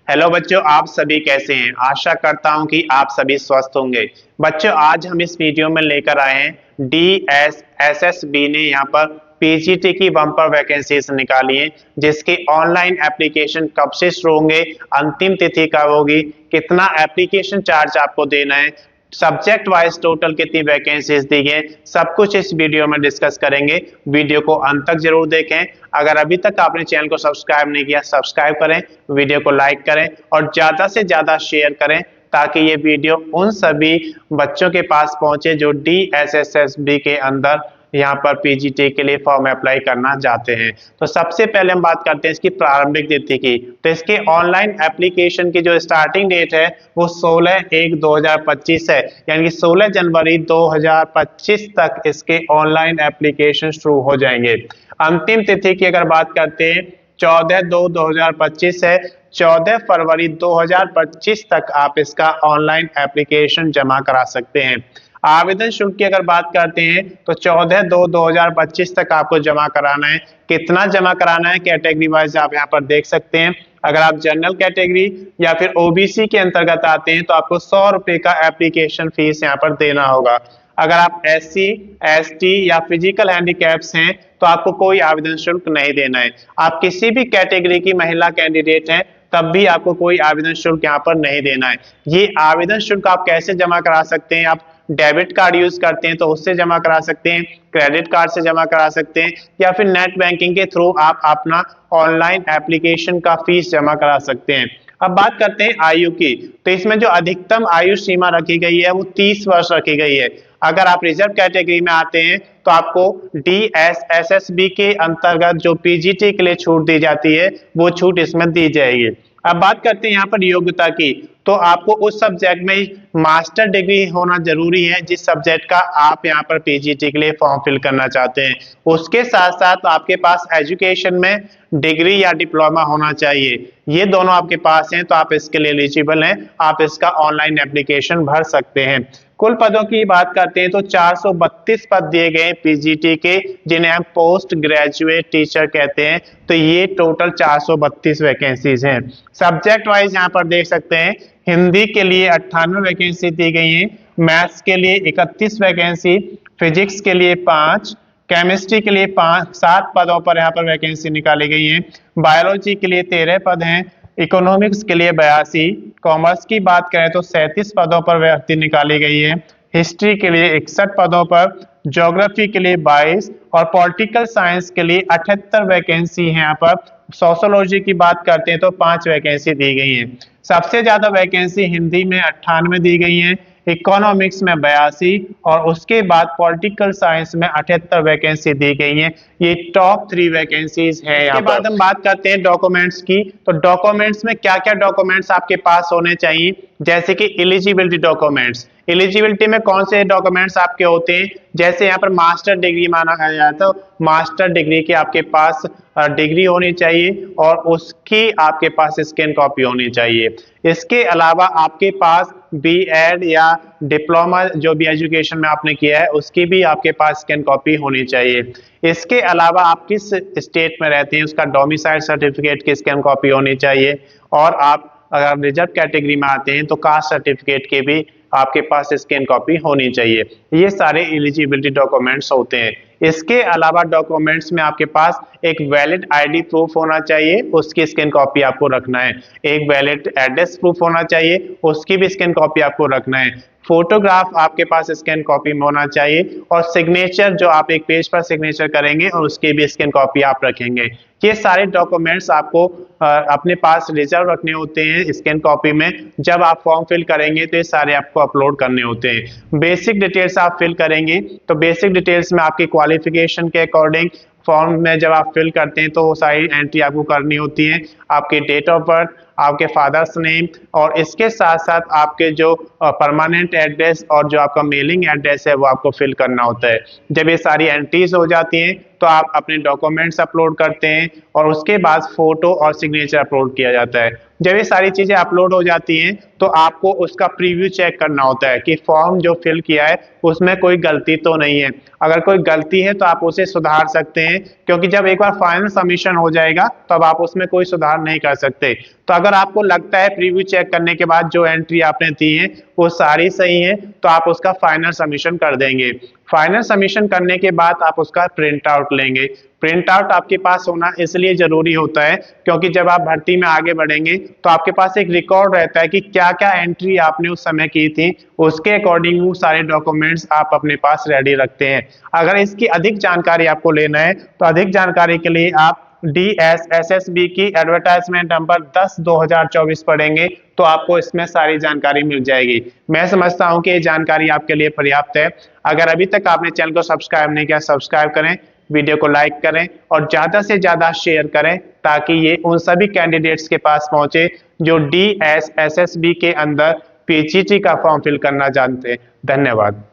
Hello बच्चों, आप सभी कैसे हैं। आशा करता हूं कि आप सभी स्वस्थ होंगे। बच्चों, आज हम इस वीडियो में लेकर आए हैं DSSSB ने यहाँ पर पीजीटी की बम्पर वैकेंसीज निकाली हैं, जिसके ऑनलाइन एप्लीकेशन कब से शुरू होंगे, अंतिम तिथि कब होगी, कितना एप्लीकेशन चार्ज आपको देना है, सब्जेक्ट वाइज टोटल कितनी वैकेंसीज दी गई, सब कुछ इस वीडियो में डिस्कस करेंगे। वीडियो को अंत तक जरूर देखें। अगर अभी तक आपने चैनल को सब्सक्राइब नहीं किया, सब्सक्राइब करें, वीडियो को लाइक करें और ज्यादा से ज्यादा शेयर करें, ताकि ये वीडियो उन सभी बच्चों के पास पहुंचे जो DSSSB के अंदर यहाँ पर पीजीटी के लिए फॉर्म अप्लाई करना चाहते हैं। तो सबसे पहले हम बात करते हैं इसकी प्रारंभिक तिथि की। तो इसके ऑनलाइन एप्लीकेशन की जो स्टार्टिंग डेट है वो 16/1/2025 है, यानी कि 16 जनवरी 2025 तक इसके ऑनलाइन एप्लीकेशन शुरू हो जाएंगे। अंतिम तिथि की अगर बात करते हैं 14/2/2025 है। 14 फरवरी 2025 तक आप इसका ऑनलाइन एप्लीकेशन जमा करा सकते हैं। आवेदन शुल्क की अगर बात करते हैं तो 14/2/2025 तक आपको जमा कराना है। कितना जमा कराना है कैटेगरी वाइज आप यहाँ पर देख सकते हैं। अगर आप जनरल कैटेगरी या फिर ओबीसी के अंतर्गत आते हैं तो आपको 100 रुपए का एप्लीकेशन फीस यहाँ पर देना होगा। अगर आप SC ST या फिजिकल हैंडीकैप्स हैं तो आपको कोई आवेदन शुल्क नहीं देना है। आप किसी भी कैटेगरी की महिला कैंडिडेट हैं तब भी आपको कोई आवेदन शुल्क यहाँ पर नहीं देना है। ये आवेदन शुल्क आप कैसे जमा करा सकते हैं, आप डेबिट कार्ड यूज करते हैं तो उससे जमा करा सकते हैं, क्रेडिट कार्ड से जमा करा सकते हैं, या फिर नेट बैंकिंग के थ्रू आप अपना ऑनलाइन एप्लीकेशन का फीस जमा करा सकते हैं। अब बात करते हैं आयु की। तो इसमें जो अधिकतम आयु सीमा रखी गई है वो 30 वर्ष रखी गई है। अगर आप रिजर्व कैटेगरी में आते हैं तो आपको DSSSB के अंतर्गत जो पीजीटी के लिए छूट दी जाती है वो छूट इसमें दी जाएगी। अब बात करते हैं यहाँ पर योग्यता की। तो आपको उस सब्जेक्ट में मास्टर डिग्री होना जरूरी है जिस सब्जेक्ट का आप यहाँ पर पीजीटी के लिए फॉर्म फिल करना चाहते हैं। उसके साथ साथ आपके पास एजुकेशन में डिग्री या डिप्लोमा होना चाहिए। ये दोनों आपके पास हैं तो आप इसके लिए एलिजिबल हैं, आप इसका ऑनलाइन एप्लीकेशन भर सकते हैं। कुल पदों की बात करते हैं तो 432 पद दिए गए पीजीटी के, जिन्हें हम पोस्ट ग्रेजुएट टीचर कहते हैं। तो ये टोटल 432 वैकेंसीज हैं। सब्जेक्ट वाइज यहाँ पर देख सकते हैं, हिंदी के लिए 98 वैकेंसी दी गई है, मैथ्स के लिए 31 वैकेंसी, फिजिक्स के लिए 5, केमिस्ट्री के लिए 7 पदों पर यहाँ पर वैकेंसी निकाली गई है, बायोलॉजी के लिए 13 पद हैं, इकोनॉमिक्स के लिए 82, कॉमर्स की बात करें तो 37 पदों पर भर्ती निकाली गई है, हिस्ट्री के लिए 61 पदों पर, ज्योग्राफी के लिए 22 और पॉलिटिकल साइंस के लिए 78 वैकेंसी है। यहाँ पर सोशोलॉजी की बात करते हैं तो 5 वैकेंसी दी गई है। सबसे ज्यादा वैकेंसी हिंदी में 98 दी गई है, इकोनॉमिक्स में 82 और उसके बाद पॉलिटिकल साइंस में 78 वैकेंसी दी गई है। ये टॉप 3 वैकेंसीज है। इसके बाद हम बात करते हैं डॉक्यूमेंट्स की। तो डॉक्यूमेंट्स में क्या क्या डॉक्यूमेंट्स आपके पास होने चाहिए, जैसे कि एलिजिबिलिटी डॉक्यूमेंट्स। एलिजिबिलिटी में कौन से डॉक्यूमेंट्स आपके होते हैं, जैसे यहाँ पर मास्टर डिग्री माना गया तो मास्टर डिग्री की आपके पास डिग्री होनी चाहिए और उसकी आपके पास स्कैन कॉपी होनी चाहिए। इसके अलावा आपके पास B.Ed या डिप्लोमा जो भी एजुकेशन में आपने किया है उसकी भी आपके पास स्कैन कॉपी होनी चाहिए। इसके अलावा आप किस स्टेट में रहते हैं उसका डोमिसाइल सर्टिफिकेट की स्कैन कॉपी होनी चाहिए, और आप अगर रिजर्व कैटेगरी में आते हैं तो कास्ट सर्टिफिकेट के भी आपके पास स्कैन कॉपी होनी चाहिए। ये सारे एलिजिबिलिटी डॉक्यूमेंट्स होते हैं। इसके अलावा डॉक्यूमेंट्स में आपके पास एक वैलिड आईडी प्रूफ होना चाहिए, उसकी स्कैन कॉपी आपको रखना है। एक वैलिड एड्रेस प्रूफ होना चाहिए, उसकी भी स्कैन कॉपी आपको रखना है। फोटोग्राफ आपके पास स्कैन कॉपी में होना चाहिए, और सिग्नेचर जो आप एक पेज पर सिग्नेचर करेंगे और उसकी भी स्कैन कॉपी आप रखेंगे। ये सारे डॉक्यूमेंट्स आपको अपने पास रिजर्व रखने होते हैं स्कैन कॉपी में। जब आप फॉर्म फिल करेंगे तो ये सारे आपको अपलोड करने होते हैं। बेसिक डिटेल्स आप फिल करेंगे तो बेसिक डिटेल्स में आपकी क्वालिफिकेशन के अकॉर्डिंग फॉर्म में जब आप फिल करते हैं तो वो सारी एंट्री आपको करनी होती है, आपके डेट ऑफ बर्थ, आपके फादर्स नेम, और इसके साथ साथ आपके जो परमानेंट एड्रेस और जो आपका मेलिंग एड्रेस है वो आपको फिल करना होता है। जब ये सारी एंट्रीज हो जाती हैं तो आप अपने डॉक्यूमेंट्स अपलोड करते हैं और उसके बाद फोटो और सिग्नेचर अपलोड किया जाता है। जब ये सारी चीजें अपलोड हो जाती हैं तो आपको उसका प्रीव्यू चेक करना होता है कि फॉर्म जो फिल किया है उसमें कोई गलती तो नहीं है। अगर कोई गलती है तो आप उसे सुधार सकते हैं, क्योंकि जब एक बार फाइनल सबमिशन हो जाएगा तब आप उसमें कोई सुधार नहीं कर सकते। तो अगर आपको लगता है प्रीव्यू चेक करने के बाद जो एंट्री आपने दी है वो सारी सही है तो आप उसका फाइनल सबमिशन कर देंगे। फाइनल सबमिशन करने के बाद आप उसका प्रिंट आउट लेंगे। प्रिंट आउट आपके पास होना इसलिए जरूरी होता है क्योंकि जब आप भर्ती में आगे बढ़ेंगे तो आपके पास एक रिकॉर्ड रहता है कि क्या क्या एंट्री आपने उस समय की थी, उसके अकॉर्डिंग वो सारे डॉक्यूमेंट्स आप अपने पास रेडी रखते हैं। अगर इसकी अधिक जानकारी आपको लेना है तो अधिक जानकारी के लिए आप DSSSB की एडवर्टाइजमेंट नंबर 10/2024 पढ़ेंगे तो आपको इसमें सारी जानकारी मिल जाएगी। मैं समझता हूं कि ये जानकारी आपके लिए पर्याप्त है। अगर अभी तक आपने चैनल को सब्सक्राइब नहीं किया, सब्सक्राइब करें, वीडियो को लाइक करें और ज्यादा से ज्यादा शेयर करें ताकि ये उन सभी कैंडिडेट्स के पास पहुंचे जो DSSSB के अंदर PGT का फॉर्म फिल करना जानते हैं। धन्यवाद।